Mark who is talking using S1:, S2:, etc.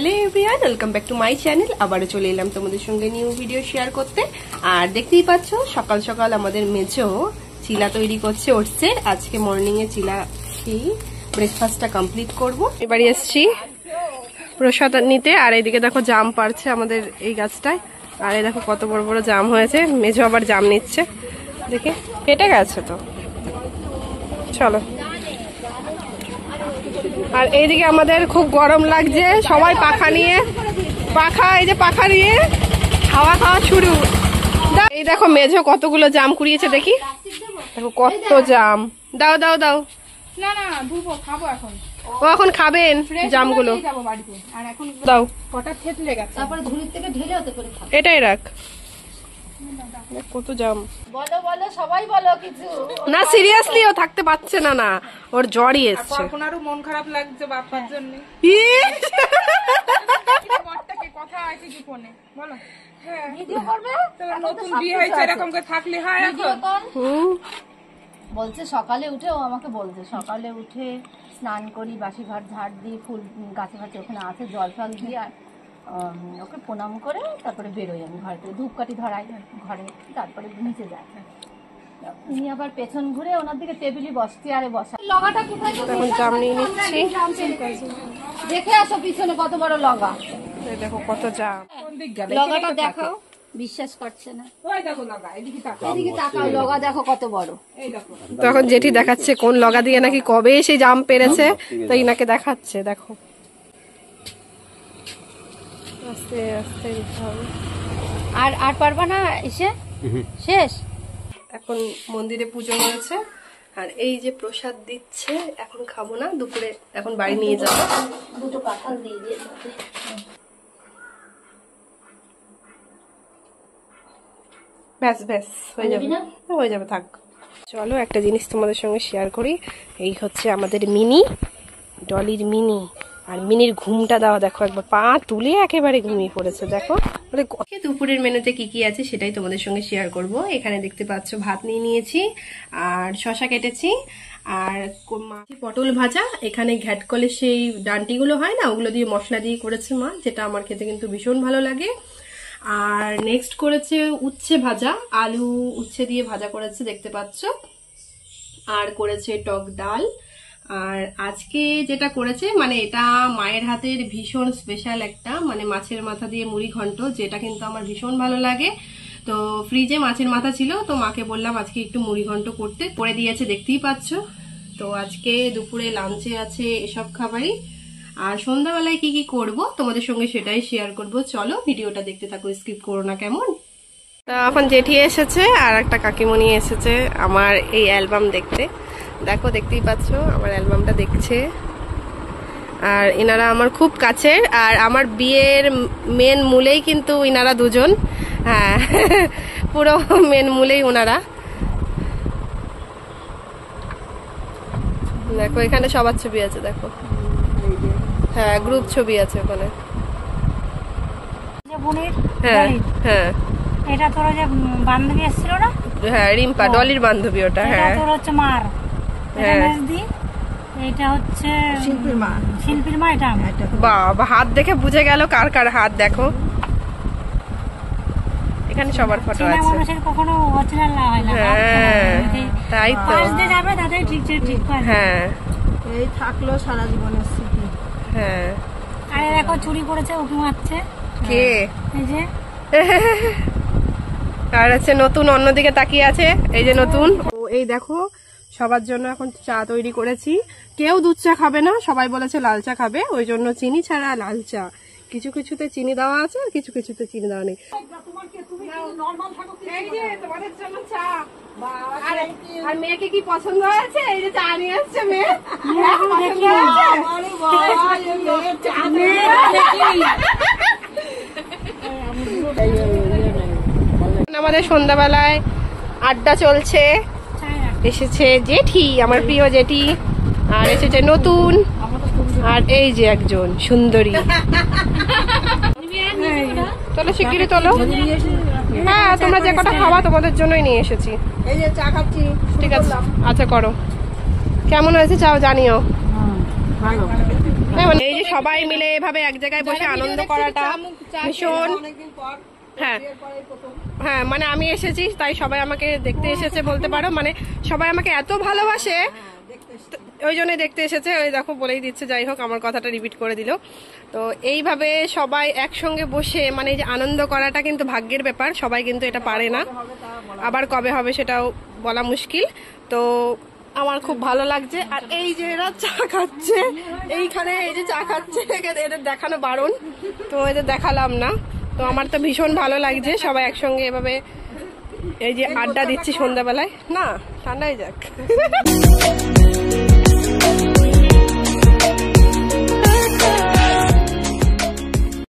S1: Hello everyone, welcome back to my channel. আবারও চলে এলাম তোমাদের সঙ্গে নিউ ভিডিও শেয়ার করতে। আর দেখতেই পাচ্ছ সকাল সকাল আমাদের মেজো চিলা তৈরি করছে ওটসের। আজকে মর্নিং এ চিলা খেয়ে ব্রেকফাস্টটা কমপ্লিট করব। এবারে এসছি প্রসাদ নিতে। আর এইদিকে দেখো জাম পারছে আমাদের এই গাছটায়। আর এই দেখো কত বড় বড় জাম হয়েছে। মেজো আবার জাম নিচ্ছে, দেখে কেটে গেছে তো। চলো। আর এইদিকে আমাদের খুব গরম লাগছে, সবাই পাখা নিয়ে পাখা নিয়ে হাওয়া খাওয়া শুরু। এই দেখো মেঝো কতগুলো জাম কুড়িয়েছে, দেখি দেখো কত জাম। দাও দাও দাও।
S2: না না খাবো এখন।
S1: ও এখন খাবেন জামগুলো, দাও।
S2: কটা থেতলে গেছে, তারপরে ঝুড়ি থেকে ঢেলে হতে করে খাবো।
S1: এটাই রাখ। কত জাম।
S2: বলো বলো, সবাই বলো কিছু।
S1: না সিরিয়াসলি ও থাকতে পারছে না, না ওর জ্বরই এসছে।
S2: এখন আরো মন খারাপ লাগছে বাবার জন্য। বড়টাকে কথা আছে কি ফোনে বলো। হ্যাঁ ভিডিও করবে, তাহলে নতুন বিয়ে হয়েছে এরকম করে থাকলে হয় এখন।
S3: বলছে সকালে উঠে, ও আমাকে বলছে সকালে উঠে স্নান করি, বাসি ঘর ঝাড় দিই, ফুল গাছে ফাছে ওখানে আছে জল ফল দিয়ে, আর ওকে প্রণাম করে তারপরে বেরোই আমি ঘর থেকে, ধূপকাঠি ধরাই ঘরে, তারপরে নিচে যাই। উনি আবার পেছন ঘুরে ওনার দিকে টেবিলে চেয়ারে বসা। লগাটা কোথায় দেখে আসো, পিছনে কত বড় লগা।
S1: দেখো কত জাম।
S3: লগাটা দেখো, বিশ্বাস করছে না। এদিকে তাকাও, লগা দেখো কত বড়।
S1: তখন জেঠি দেখাচ্ছে কোন লগা দিয়ে নাকি কবে সেই জাম পেরেছে, তাই নাকি দেখাচ্ছে। দেখো আস্তে আস্তে দিতে হবে।
S3: আর পারবা না এসে শেষ।
S1: এখন মন্দিরে পুজো হয়েছে, আর এই যে প্রসাদ দিচ্ছে। এখন খাবো না, দুপুরে এখন বাড়ি নিয়ে যাবো।
S3: দুটো কাঁঠাল দিয়ে দিয়ে
S1: ব্যাস ব্যাস হয়ে যাবে, হয়ে যাবে, থাক। চলো একটা জিনিস তোমাদের সঙ্গে শেয়ার করি। এই হচ্ছে আমাদের মিনি, ডলির মিনি। আর মিনির ঘুমটা দাও, দেখো একবার পা তুলে একেবারে ঘুমিয়ে পড়েছে। দেখো দুপুরের মেনুতে কি কি আছে সেটাই তোমাদের সঙ্গে শেয়ার করব। এখানে দেখতে পাচ্ছ ভাত নিয়ে নিয়েছি, আর শশা কেটেছি, আর পটল ভাজা। এখানে ঘ্যাটকলের সেই ডান্টিগুলো হয় না, ওগুলো দিয়ে মশলা দিয়ে করেছে মা, যেটা আমার খেতে কিন্তু ভীষণ ভালো লাগে। আর নেক্সট করেছে উচ্ছে ভাজা, আলু উচ্ছে দিয়ে ভাজা করেছে দেখতে পাচ্ছ। আর করেছে টক ডাল। আর আজকে যেটা করেছে, মানে এটা মায়ের হাতের ভীষণ স্পেশাল একটা, মানে মাছের মাথা দিয়ে মুড়ি ঘন্ট, যেটা কিন্তু আমার ভীষণ ভালো লাগে। তো ফ্রিজে মাছের মাথা ছিল, তো মাকে বললাম আজকে একটু মুড়ি ঘন্ট করতে, করে দিয়েছে দেখতেই পাচ্ছ। তো আজকে দুপুরে লাঞ্চে আছে এসব খাবারই। আর সন্ধ্যাবেলায় কি কি করব তোমাদের সঙ্গে সেটাই শেয়ার করব। চলো ভিডিওটা দেখতে থাকো, স্কিপ করো না কেমন। এখন জেঠি এসেছে আর একটা কাকিমণি এসেছে আমার এই অ্যালবাম দেখতে। দেখো দেখতেই পাচ্ছ আমার অ্যালবামটা দেখছে। আর এনারা আমার খুব কাছের, আর আমার বিয়ের মেন মূলেই কিন্তু এনারা দুজন। হ্যাঁ পুরো মেন মূলেই ওনারা। দেখো এখানে সবার ছবি আছে, দেখো। হ্যাঁ গ্রুপ ছবি আছে ওখানে। হ্যাঁ হ্যাঁ,
S4: এটা তোর যে বান্ধবী এসেছিল না?
S1: হ্যাঁ রিম্পা, ডলির বান্ধবী ওটা। হ্যাঁ
S4: তোর হচ্ছে মার, এটা হচ্ছে শিল্পীর মা। শিল্পীর মা এটা।
S1: বাবা হাত দেখে বুঝে গেল কার কার হাত। দেখো এখানে সবার ফটো আছে।
S4: মানুষের কখনো অচেনা না হয় না।
S1: হ্যাঁ তাই তো।
S4: আসতে যাবে তাদের ঠিক করে।
S1: হ্যাঁ
S2: এই থাকলো সারা জীবনের স্মৃতি।
S1: হ্যাঁ।
S4: আরে দেখো চুরি করেছে, উকি মারছে।
S1: কে?
S4: এই যে।
S1: আর হচ্ছে নতুন অন্যদিকে তাকিয়ে আছে, এই যে নতুন। এই দেখো সবার জন্য এখন চা তৈরি করেছি। কেউ দুধ চা খাবে না, সবাই বলেছে লাল চা খাবে, ওই জন্য চিনি ছাড়া লাল চা। কিছু কিছুতে চিনি দেওয়া আছে, কিছু কিছুতে চিনি দেওয়া নেই। আর মেয়েকে কি পছন্দ হয়েছে? এই যে চা নিয়ে আসছে মেয়ে। আমাদের সন্ধ্যাবেলায় আড্ডা চলছে। এসেছে জেঠি, আমার প্রিয় জেঠি, আর এসেছে নতুন, আর এই যে একজন সুন্দরী। চলো শিগগিরই তোলো। হ্যাঁ তোমরা যে কটা খাওয়া তোমাদের জন্যই নিয়ে এসেছি।
S2: এই যে চা খাচ্ছি।
S1: ঠিক আছে, আচ্ছা করো। কেমন হয়েছে চাও জানিও।
S2: ভালো।
S1: মানে এই যে সবাই মিলে এভাবে এক জায়গায় বসে আনন্দ করাটা ভীষণ, হ্যাঁ হ্যাঁ, মানে আমি এসেছি তাই সবাই আমাকে দেখতে এসেছে বলতে পারো, মানে সবাই আমাকে এত ভালোবাসে ওই জন্যই দেখতে এসেছে। ওই দেখো বলেই দিচ্ছে, যাই হোক আমার কথাটা রিপিট করে দিল। তো এইভাবে সবাই একসঙ্গে বসে মানে এই যে আনন্দ করাটা কিন্তু ভাগ্যের ব্যাপার, সবাই কিন্তু এটা পারে না, আবার কবে হবে সেটাও বলা মুশকিল। তো আমার খুব ভালো লাগছে। আর এই যে এরা চা খাচ্ছে এইখানে, এই যে চা খাচ্ছে, এদের দেখানো বারণ, তো এদের দেখালাম না। তো আমার তো ভীষণ ভালো লাগছে সবাই একসঙ্গে এভাবে এই যে আড্ডা দিচ্ছি সন্ধ্যাবেলায়, না ঠান্ডায় যাক।